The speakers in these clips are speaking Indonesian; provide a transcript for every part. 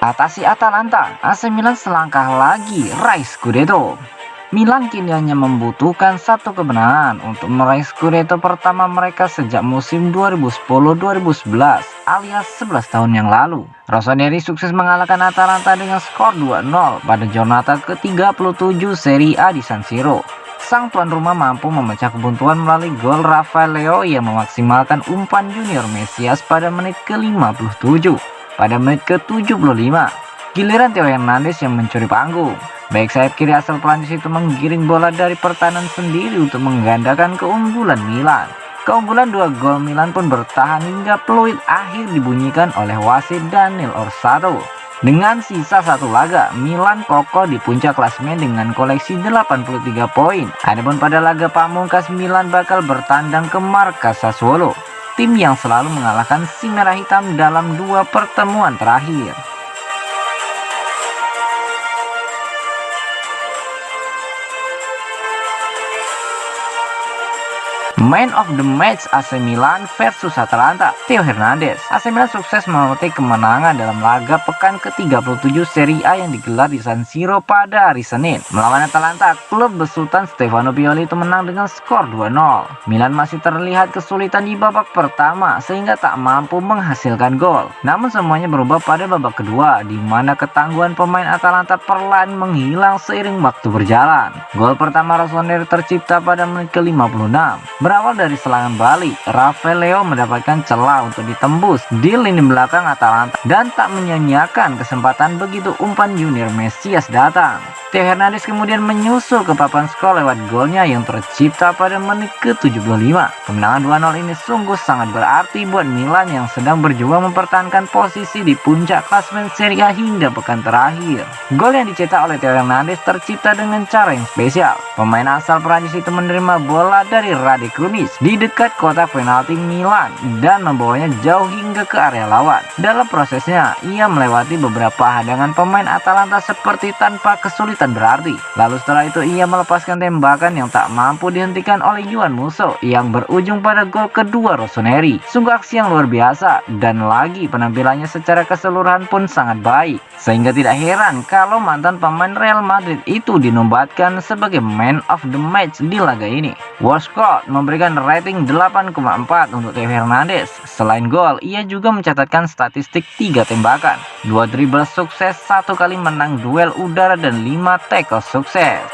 Atasi Atalanta, AC Milan selangkah lagi raih Scudetto. Milan kini hanya membutuhkan satu kemenangan untuk meraih Scudetto pertama mereka sejak musim 2010-2011 alias 11 tahun yang lalu. Rossoneri sukses mengalahkan Atalanta dengan skor 2-0 pada Giornata ke-37 Serie A di San Siro. Sang tuan rumah mampu memecah kebuntuan melalui gol Rafael Leao yang memaksimalkan umpan Junior Mesias pada menit ke-57. Pada menit ke-75, giliran Theo Hernandez yang mencuri panggung. Baik sayap kiri asal Prancis itu menggiring bola dari pertahanan sendiri untuk menggandakan keunggulan Milan. Keunggulan 2 gol Milan pun bertahan hingga peluit akhir dibunyikan oleh wasit Daniel Orsato. Dengan sisa satu laga, Milan kokoh di puncak klasemen dengan koleksi 83 poin. Adapun pada laga pamungkas, Milan bakal bertandang ke markas Sassuolo, tim yang selalu mengalahkan si merah hitam dalam 2 pertemuan terakhir. Man of the match AC Milan versus Atalanta, Theo Hernandez. AC Milan sukses memetik kemenangan dalam laga pekan ke-37 Serie A yang digelar di San Siro pada hari Senin. Melawan Atalanta, klub besutan Stefano Pioli itu menang dengan skor 2-0. Milan masih terlihat kesulitan di babak pertama sehingga tak mampu menghasilkan gol. Namun semuanya berubah pada babak kedua, di mana ketangguhan pemain Atalanta perlahan menghilang seiring waktu berjalan. Gol pertama Rossoneri tercipta pada menit ke-56. Berawal dari serangan balik, Rafael Leao mendapatkan celah untuk ditembus di lini belakang Atalanta dan tak menyia-nyiakan kesempatan begitu umpan Junior Mesias datang. Theo Hernandez kemudian menyusul ke papan skor lewat golnya yang tercipta pada menit ke-75. Kemenangan 2-0 ini sungguh sangat berarti buat Milan yang sedang berjuang mempertahankan posisi di puncak klasemen Serie A hingga pekan terakhir. Gol yang dicetak oleh Theo Hernandez tercipta dengan cara yang spesial. Pemain asal Prancis itu menerima bola dari Rade Krunic di dekat kotak penalti Milan dan membawanya jauh hingga ke area lawan. Dalam prosesnya, ia melewati beberapa hadangan pemain Atalanta seperti tanpa kesulitan berarti. Lalu setelah itu ia melepaskan tembakan yang tak mampu dihentikan oleh Yohan Musso yang berujung pada gol kedua Rossoneri. Sungguh aksi yang luar biasa, dan lagi penampilannya secara keseluruhan pun sangat baik, sehingga tidak heran kalau mantan pemain Real Madrid itu dinobatkan sebagai man of the match di laga ini. World memberikan rating 8,4 untuk Theo Hernandez. Selain gol, ia juga mencatatkan statistik 3 tembakan, 2 dribble sukses, 1 kali menang duel udara, dan 5 tackle sukses.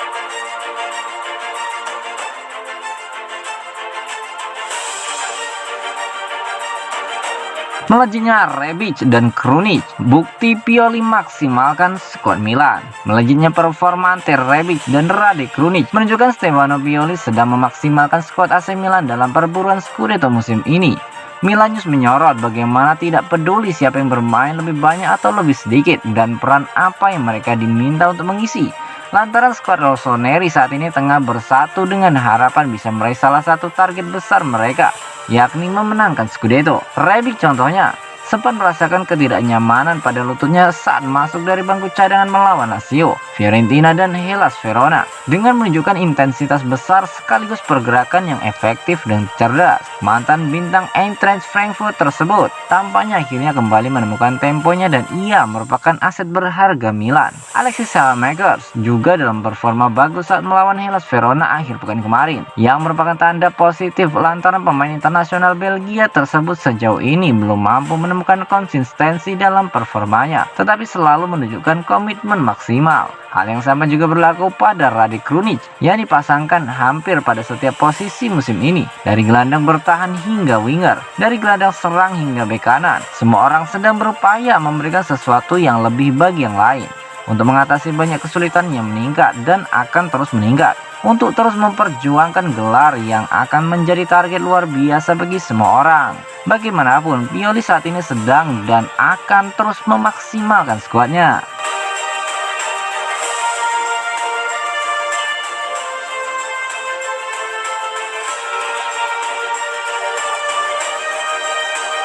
Melejitnya Rebic dan Krunic, bukti Pioli maksimalkan skuad Milan. Melejitnya performa Rebic dan Rade Krunic menunjukkan Stefano Pioli sedang memaksimalkan skuad AC Milan dalam perburuan Scudetto musim ini. Milanius menyorot bagaimana tidak peduli siapa yang bermain lebih banyak atau lebih sedikit dan peran apa yang mereka diminta untuk mengisi. Lantaran skuad Rossoneri saat ini tengah bersatu dengan harapan bisa meraih salah satu target besar mereka, yakni memenangkan Scudetto. Rebic contohnya sempat merasakan ketidaknyamanan pada lututnya saat masuk dari bangku cadangan melawan Lazio, Fiorentina, dan Hellas Verona. Dengan menunjukkan intensitas besar sekaligus pergerakan yang efektif dan cerdas, mantan bintang Eintracht Frankfurt tersebut tampaknya akhirnya kembali menemukan temponya dan ia merupakan aset berharga Milan. Alexis Saelemaekers juga dalam performa bagus saat melawan Hellas Verona akhir pekan kemarin, yang merupakan tanda positif lantaran pemain internasional Belgia tersebut sejauh ini belum mampu menemukan konsistensi dalam performanya, tetapi selalu menunjukkan komitmen maksimal. Hal yang sama juga berlaku pada Rade Krunic yang dipasangkan hampir pada setiap posisi musim ini, dari gelandang bertahan hingga winger, dari gelandang serang hingga bek kanan. Semua orang sedang berupaya memberikan sesuatu yang lebih bagi yang lain untuk mengatasi banyak kesulitan yang meningkat dan akan terus meningkat. untuk terus memperjuangkan gelar yang akan menjadi target luar biasa bagi semua orang. Bagaimanapun, Pioli saat ini sedang dan akan terus memaksimalkan skuadnya.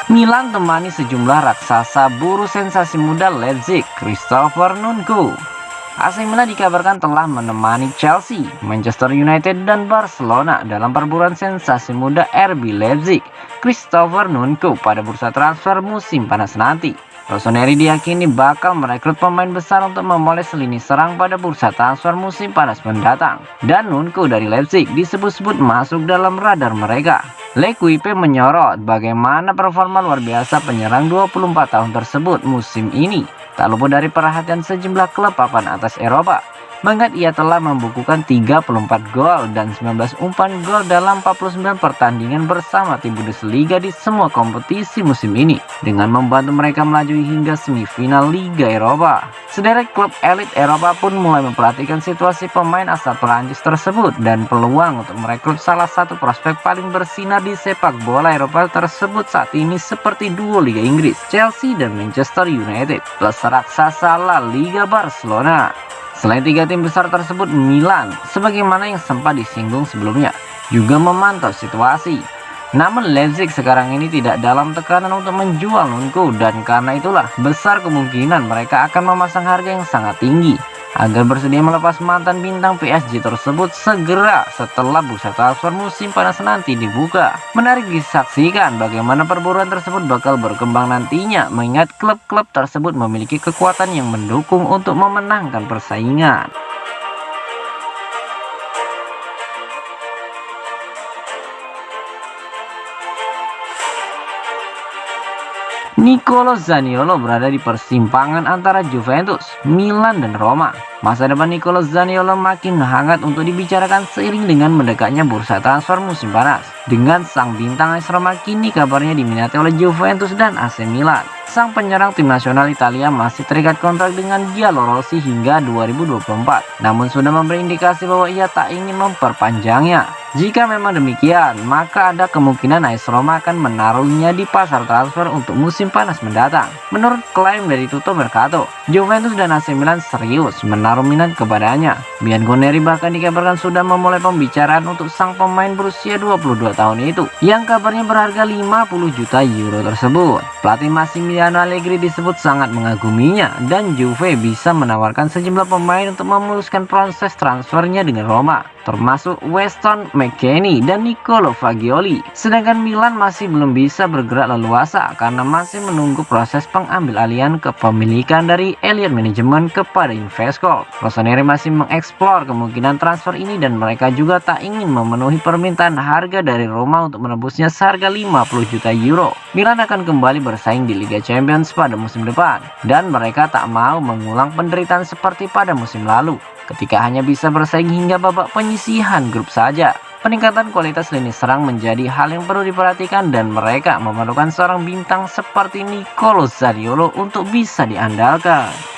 Milan temani sejumlah raksasa buru sensasi muda Leipzig, Christopher Nkunku. AC Milan dikabarkan telah menemani Chelsea, Manchester United, dan Barcelona dalam perburuan sensasi muda RB Leipzig, Christopher Nkunku pada bursa transfer musim panas nanti. Rossoneri diyakini bakal merekrut pemain besar untuk memoles lini serang pada bursa transfer musim panas mendatang. Dan Nkunku dari Leipzig disebut-sebut masuk dalam radar mereka. L'Equipe menyorot bagaimana performa luar biasa penyerang 24 tahun tersebut musim ini, tak luput dari perhatian sejumlah klub papan atas Eropa, mengingat ia telah membukukan 34 gol dan 19 umpan gol dalam 49 pertandingan bersama tim Bundesliga di semua kompetisi musim ini, dengan membantu mereka melaju hingga semifinal Liga Eropa. Sederet klub elit Eropa pun mulai memperhatikan situasi pemain asal Perancis tersebut dan peluang untuk merekrut salah satu prospek paling bersinar di sepak bola Eropa tersebut saat ini seperti duo Liga Inggris, Chelsea dan Manchester United, plus raksasa La Liga Barcelona. Selain tiga tim besar tersebut, Milan, sebagaimana yang sempat disinggung sebelumnya, juga memantau situasi. Namun Leipzig sekarang ini tidak dalam tekanan untuk menjual Nkunku, dan karena itulah besar kemungkinan mereka akan memasang harga yang sangat tinggi agar bersedia melepas mantan bintang PSG tersebut segera setelah bursa transfer musim panas nanti dibuka. Menarik disaksikan bagaimana perburuan tersebut bakal berkembang nantinya, mengingat klub-klub tersebut memiliki kekuatan yang mendukung untuk memenangkan persaingan. Nicolo Zaniolo berada di persimpangan antara Juventus, Milan, dan Roma. Masa depan Nicolo Zaniolo makin hangat untuk dibicarakan seiring dengan mendekatnya bursa transfer musim panas. Dengan sang bintang AS Roma kini kabarnya diminati oleh Juventus dan AC Milan. Sang penyerang tim nasional Italia masih terikat kontrak dengan Giallorossi hingga 2024. Namun sudah memberi indikasi bahwa ia tak ingin memperpanjangnya. Jika memang demikian, maka ada kemungkinan AS Roma akan menaruhnya di pasar transfer untuk musim panas mendatang. Menurut klaim dari Tutto Mercato, Juventus dan AC Milan serius menaruh minat kepadanya. Bianconeri bahkan dikabarkan sudah memulai pembicaraan untuk sang pemain berusia 22 tahun itu, yang kabarnya berharga 50 juta euro tersebut. Pelatih Massimiliano Allegri disebut sangat mengaguminya, dan Juve bisa menawarkan sejumlah pemain untuk memuluskan proses transfernya dengan Roma, termasuk Weston McKennie dan Nicolo Fagioli. Sedangkan Milan masih belum bisa bergerak leluasa karena masih menunggu proses pengambil alihan kepemilikan dari Elliott Management kepada Invesco. Rossoneri masih mengeksplor kemungkinan transfer ini dan mereka juga tak ingin memenuhi permintaan harga dari Roma untuk menebusnya seharga 50 juta euro. Milan akan kembali bersaing di Liga Champions pada musim depan, dan mereka tak mau mengulang penderitaan seperti pada musim lalu ketika hanya bisa bersaing hingga babak penyisihan grup saja. Peningkatan kualitas lini serang menjadi hal yang perlu diperhatikan, dan mereka memerlukan seorang bintang seperti Nicolo Zaniolo untuk bisa diandalkan.